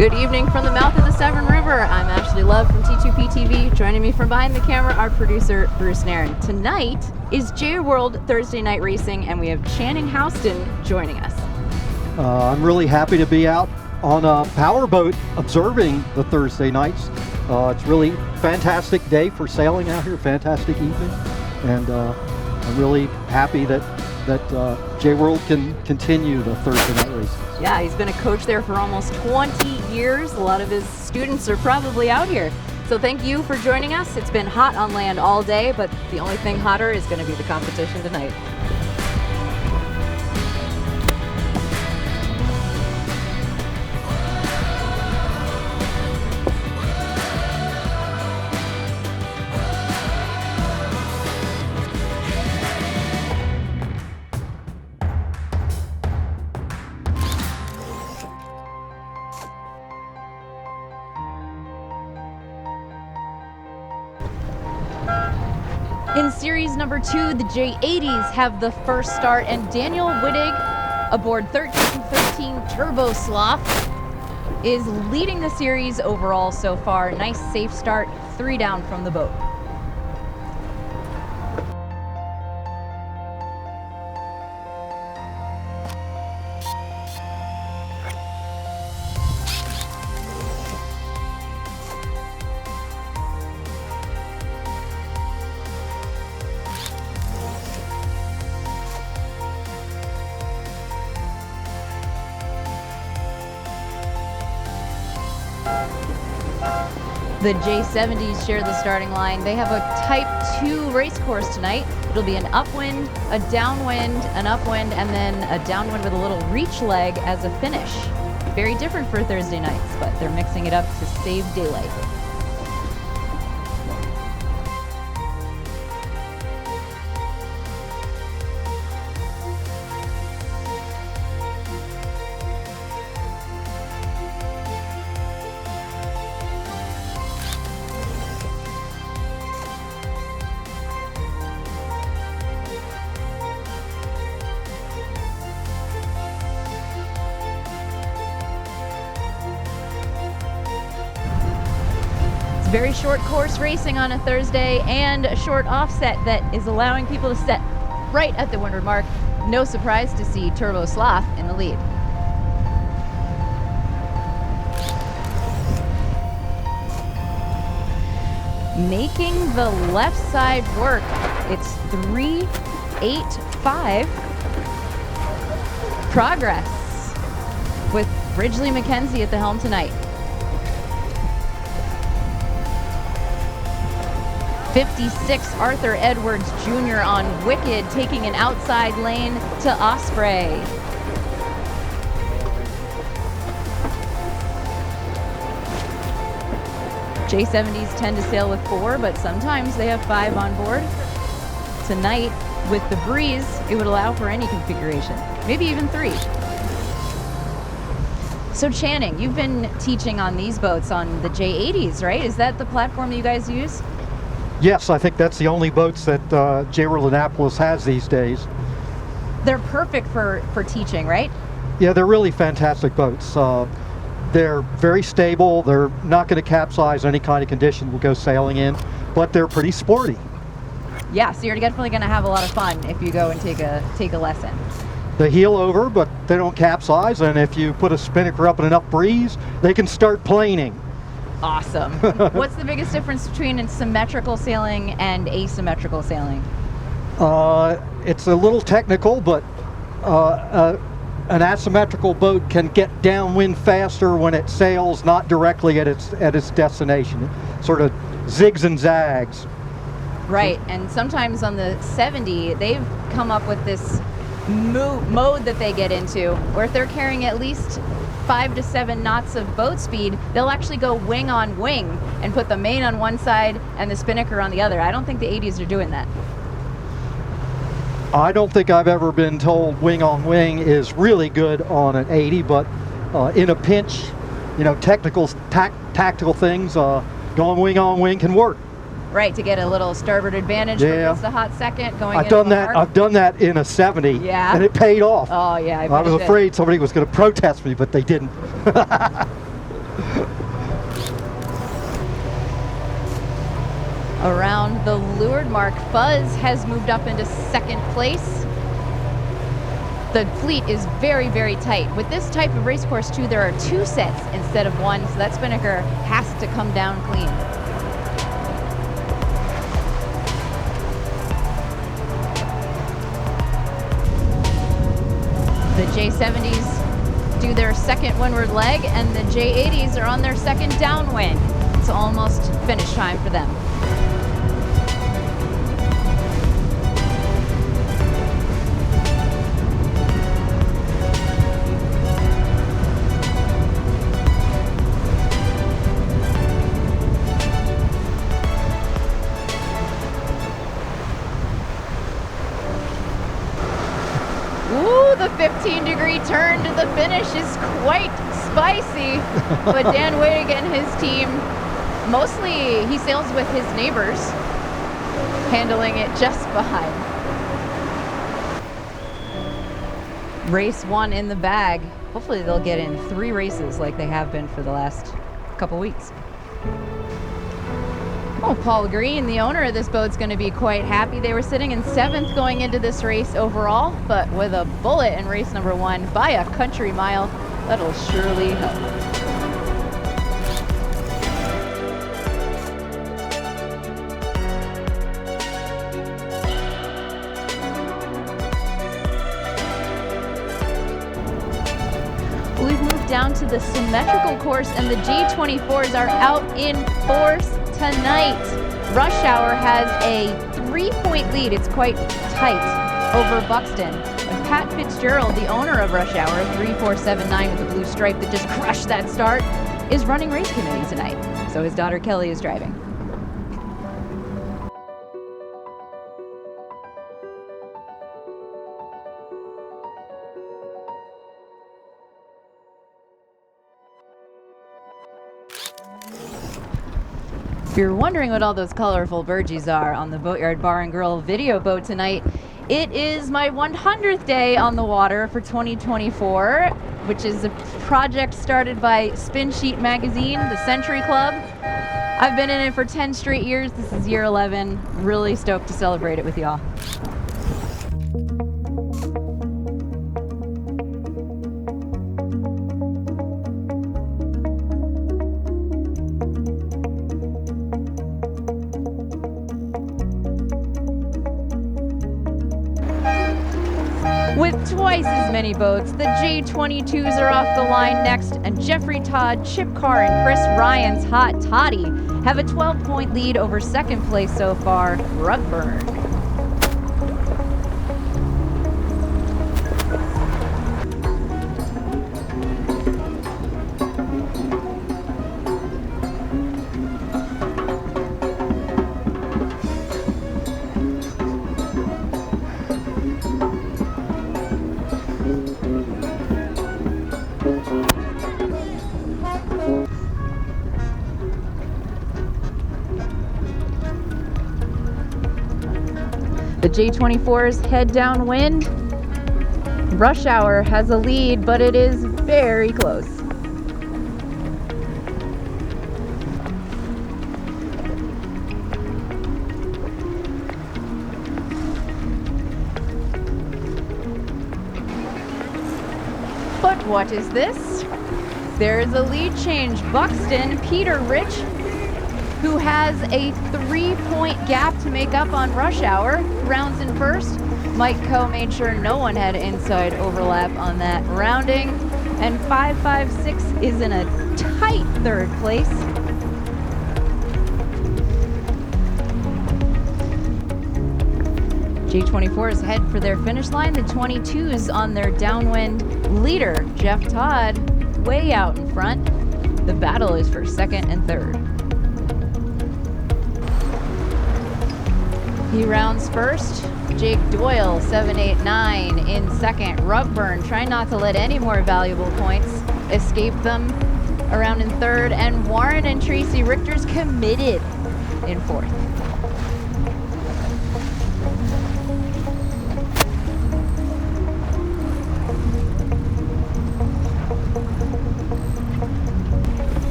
Good evening from the mouth of the Severn River. I'm Ashley Love from T2P TV. Joining me from behind the camera, our producer, Bruce Nairn. Tonight is J World Thursday Night Racing, and we have Channing Houston joining us. I'm really happy to be out on a powerboat observing the Thursday nights. It's really fantastic day for sailing out here, fantastic evening, and I'm really happy that J World can continue the Thursday night races. Yeah, he's been a coach there for almost 20 years. A lot of his students are probably out here. So thank you for joining us. It's been hot on land all day, but the only thing hotter is going to be the competition tonight. In series number 2, the J80s have the first start, and Daniel Wittig aboard 1313 Turbo Sloth is leading the series overall so far. Nice safe start, 3 down from the boat. The J70s share the starting line. They have a Type 2 race course tonight. It'll be an upwind, a downwind, an upwind, and then a downwind with a little reach leg as a finish. Very different for Thursday nights, but they're mixing it up to save daylight. Very short course racing on a Thursday, and a short offset that is allowing people to set right at the windward mark. No surprise to see Turbo Sloth in the lead. Making the left side work. It's 3-8-5. Progress with Ridgely McKenzie at the helm tonight. 56 Arthur Edwards Jr. on Wicked, taking an outside lane to Osprey. J70s tend to sail with 4, but sometimes they have 5 on board. Tonight, with the breeze, it would allow for any configuration, maybe even 3. So Channing, you've been teaching on these boats on the J80s, right? Is that the platform that you guys use? Yes, I think that's the only boats that J World Annapolis has these days. They're perfect for teaching, right? Yeah, they're really fantastic boats. They're very stable. They're not going to capsize any kind of condition we'll go sailing in, but they're pretty sporty. Yeah, so you're definitely going to have a lot of fun if you go and take a lesson. They heel over, but they don't capsize, and if you put a spinnaker up in enough breeze, they can start planing. Awesome. What's the biggest difference between symmetrical sailing and asymmetrical sailing? It's a little technical, but an asymmetrical boat can get downwind faster when it sails not directly at its destination. It sort of zigs and zags. Right, and sometimes on the 70, they've come up with this mode that they get into, where if they're carrying at least 5 to 7 knots of boat speed, they'll actually go wing on wing and put the main on one side and the spinnaker on the other. I don't think the 80s are doing that. I don't think I've ever been told wing on wing is really good on an 80, but in a pinch, tactical things, going wing on wing can work. Right, to get a little starboard advantage for just a hot second going I've done that in a 70, and it paid off. Oh yeah, I was afraid somebody was going to protest me, but they didn't. Around the leeward mark, Fuzz has moved up into second place. The fleet is very, very tight. With this type of race course, too, there are 2 sets instead of 1, so that spinnaker has to come down clean. The J70s do their second windward leg, and the J80s are on their second downwind. It's almost finish time for them. Ooh, the 15-degree turn to the finish is quite spicy. But Dan Wig and his team, mostly he sails with his neighbors, handling it just behind. Race 1 in the bag. Hopefully they'll get in 3 races like they have been for the last couple weeks. Oh, Paul Green, the owner of this boat's going to be quite happy. They were sitting in 7th going into this race overall, but with a bullet in race number 1 by a country mile, that'll surely help. We've moved down to the symmetrical course, and the J24s are out in force tonight. Rush Hour has a 3-point lead. It's quite tight over Buxton. And Pat Fitzgerald, the owner of Rush Hour, 3479 with a blue stripe that just crushed that start, is running race committee tonight. So his daughter Kelly is driving. If you're wondering what all those colorful burgees are on the Boatyard Bar and Grill video boat tonight, it is my 100th day on the water for 2024, which is a project started by Spin Sheet Magazine, the Century Club. I've been in it for 10 straight years. This is year 11. Really stoked to celebrate it with y'all. With twice as many boats, the J22s are off the line next, and Jeffrey Todd, Chip Carr, and Chris Ryan's Hot Toddy have a 12-point lead over second place so far, Rugburn. The J24s head downwind. Rush Hour has a lead, but it is very close. But what is this? There is a lead change. Buxton, Peter Rich, who has a 3-point gap to make up on Rush Hour, rounds in first. Mike Coe made sure no one had inside overlap on that rounding. And 556 is in a tight third place. J24s head for their finish line. The 22s on their downwind leader, Jeff Todd, way out in front. The battle is for second and third. He rounds first. Jake Doyle, 789 in second. Rugburn trying not to let any more valuable points escape them around in third. And Warren and Tracy Richter's committed in fourth.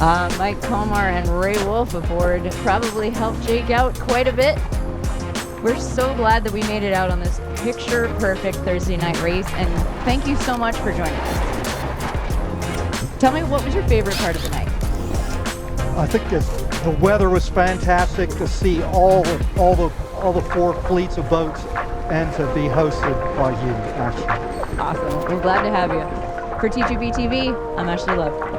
Mike Comar and Ray Wolf aboard probably helped Jake out quite a bit. We're so glad that we made it out on this picture-perfect Thursday night race, and thank you so much for joining us. Tell me, what was your favorite part of the night? I think the weather was fantastic to see all the 4 fleets of boats and to be hosted by you, Ashley. Awesome. We're glad to have you. For T2B TV, I'm Ashley Love.